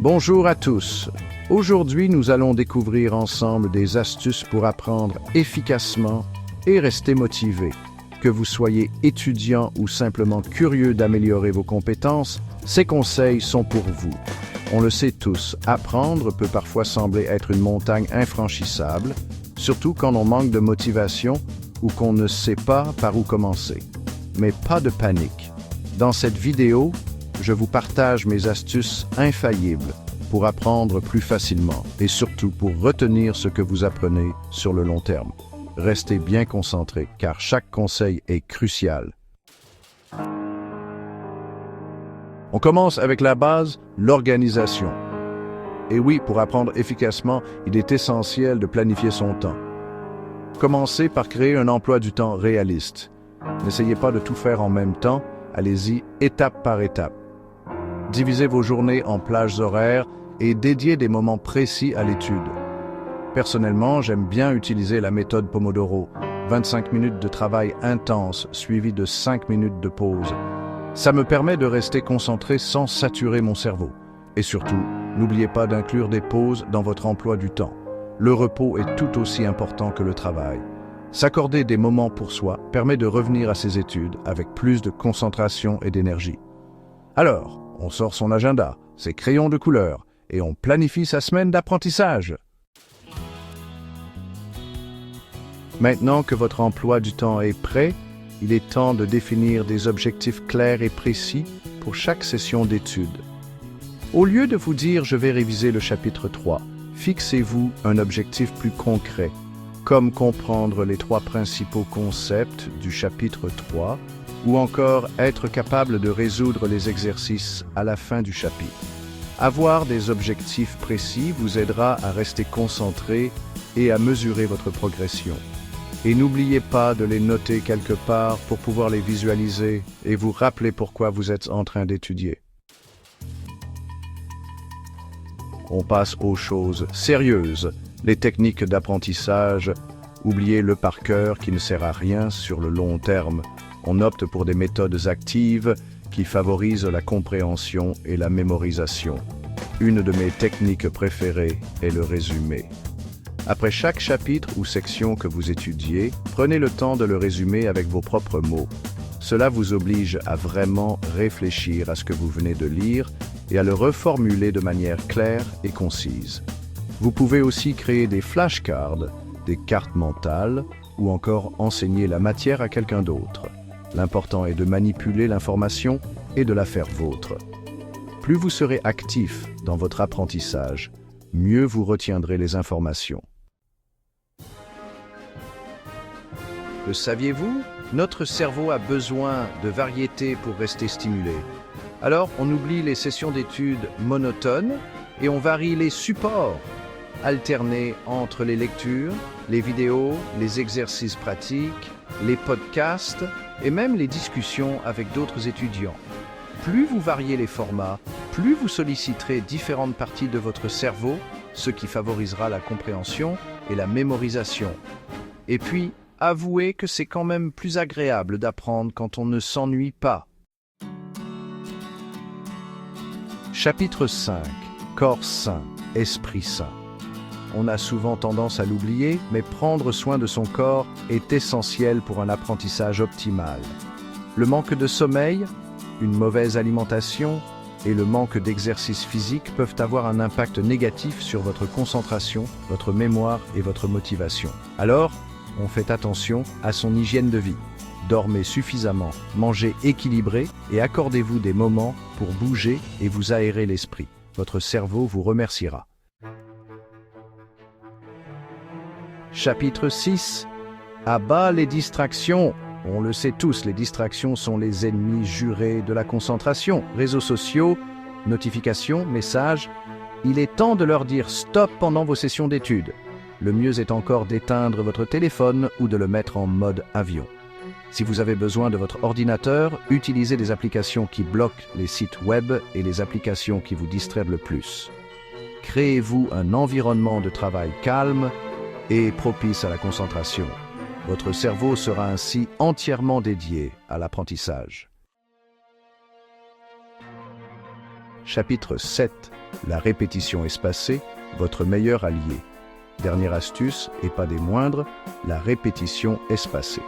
Bonjour à tous. Aujourd'hui, nous allons découvrir ensemble des astuces pour apprendre efficacement et rester motivé. Que vous soyez étudiant ou simplement curieux d'améliorer vos compétences, ces conseils sont pour vous. On le sait tous, apprendre peut parfois sembler être une montagne infranchissable, surtout quand on manque de motivation ou qu'on ne sait pas par où commencer. Mais pas de panique. Dans cette vidéo, je vous partage mes astuces infaillibles pour apprendre plus facilement et surtout pour retenir ce que vous apprenez sur le long terme. Restez bien concentrés car chaque conseil est crucial. On commence avec la base, l'organisation. Et oui, pour apprendre efficacement, il est essentiel de planifier son temps. Commencez par créer un emploi du temps réaliste. N'essayez pas de tout faire en même temps, allez-y étape par étape. Divisez vos journées en plages horaires et dédiez des moments précis à l'étude. Personnellement, j'aime bien utiliser la méthode Pomodoro, 25 minutes de travail intense suivi de 5 minutes de pause. Ça me permet de rester concentré sans saturer mon cerveau. Et surtout, n'oubliez pas d'inclure des pauses dans votre emploi du temps. Le repos est tout aussi important que le travail. S'accorder des moments pour soi permet de revenir à ses études avec plus de concentration et d'énergie. Alors, on sort son agenda, ses crayons de couleur, et on planifie sa semaine d'apprentissage. Maintenant que votre emploi du temps est prêt, il est temps de définir des objectifs clairs et précis pour chaque session d'études. Au lieu de vous dire « je vais réviser le chapitre 3 », fixez-vous un objectif plus concret, comme comprendre les 3 principaux concepts du chapitre 3, ou encore être capable de résoudre les exercices à la fin du chapitre. Avoir des objectifs précis vous aidera à rester concentré et à mesurer votre progression. Et n'oubliez pas de les noter quelque part pour pouvoir les visualiser et vous rappeler pourquoi vous êtes en train d'étudier. On passe aux choses sérieuses, les techniques d'apprentissage. Oubliez le par cœur qui ne sert à rien sur le long terme. On opte pour des méthodes actives qui favorisent la compréhension et la mémorisation. Une de mes techniques préférées est le résumé. Après chaque chapitre ou section que vous étudiez, prenez le temps de le résumer avec vos propres mots. Cela vous oblige à vraiment réfléchir à ce que vous venez de lire et à le reformuler de manière claire et concise. Vous pouvez aussi créer des flashcards, des cartes mentales, ou encore enseigner la matière à quelqu'un d'autre. L'important est de manipuler l'information et de la faire vôtre. Plus vous serez actif dans votre apprentissage, mieux vous retiendrez les informations. Le saviez-vous? Notre cerveau a besoin de variété pour rester stimulé. Alors, on oublie les sessions d'études monotones et on varie les supports. Alternez entre les lectures, les vidéos, les exercices pratiques, les podcasts et même les discussions avec d'autres étudiants. Plus vous variez les formats, plus vous solliciterez différentes parties de votre cerveau, ce qui favorisera la compréhension et la mémorisation. Et puis, avouez que c'est quand même plus agréable d'apprendre quand on ne s'ennuie pas. Chapitre 5. Corps sain, esprit sain. On a souvent tendance à l'oublier, mais prendre soin de son corps est essentiel pour un apprentissage optimal. Le manque de sommeil, une mauvaise alimentation et le manque d'exercice physique peuvent avoir un impact négatif sur votre concentration, votre mémoire et votre motivation. Alors, on fait attention à son hygiène de vie. Dormez suffisamment, mangez équilibré et accordez-vous des moments pour bouger et vous aérer l'esprit. Votre cerveau vous remerciera. Chapitre 6. À bas les distractions. On le sait tous, les distractions sont les ennemis jurés de la concentration. Réseaux sociaux, notifications, messages. Il est temps de leur dire stop pendant vos sessions d'études. Le mieux est encore d'éteindre votre téléphone ou de le mettre en mode avion. Si vous avez besoin de votre ordinateur, utilisez des applications qui bloquent les sites web et les applications qui vous distraient le plus. Créez-vous un environnement de travail calme et propice à la concentration. Votre cerveau sera ainsi entièrement dédié à l'apprentissage. Chapitre 7. La répétition espacée, votre meilleur allié. Dernière astuce, et pas des moindres, la répétition espacée.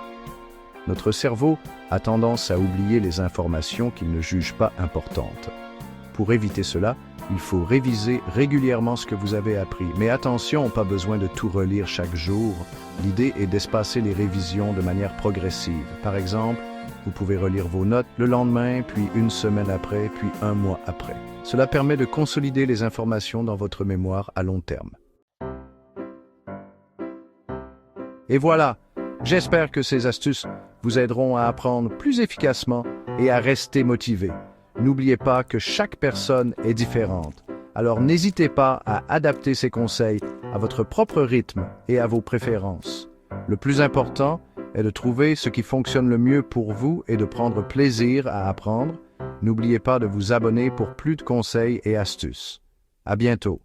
Notre cerveau a tendance à oublier les informations qu'il ne juge pas importantes. Pour éviter cela, il faut réviser régulièrement ce que vous avez appris. Mais attention, pas besoin de tout relire chaque jour. L'idée est d'espacer les révisions de manière progressive. Par exemple, vous pouvez relire vos notes le lendemain, puis une semaine après, puis un mois après. Cela permet de consolider les informations dans votre mémoire à long terme. Et voilà, j'espère que ces astuces vous aideront à apprendre plus efficacement et à rester motivé. N'oubliez pas que chaque personne est différente, alors n'hésitez pas à adapter ces conseils à votre propre rythme et à vos préférences. Le plus important est de trouver ce qui fonctionne le mieux pour vous et de prendre plaisir à apprendre. N'oubliez pas de vous abonner pour plus de conseils et astuces. À bientôt.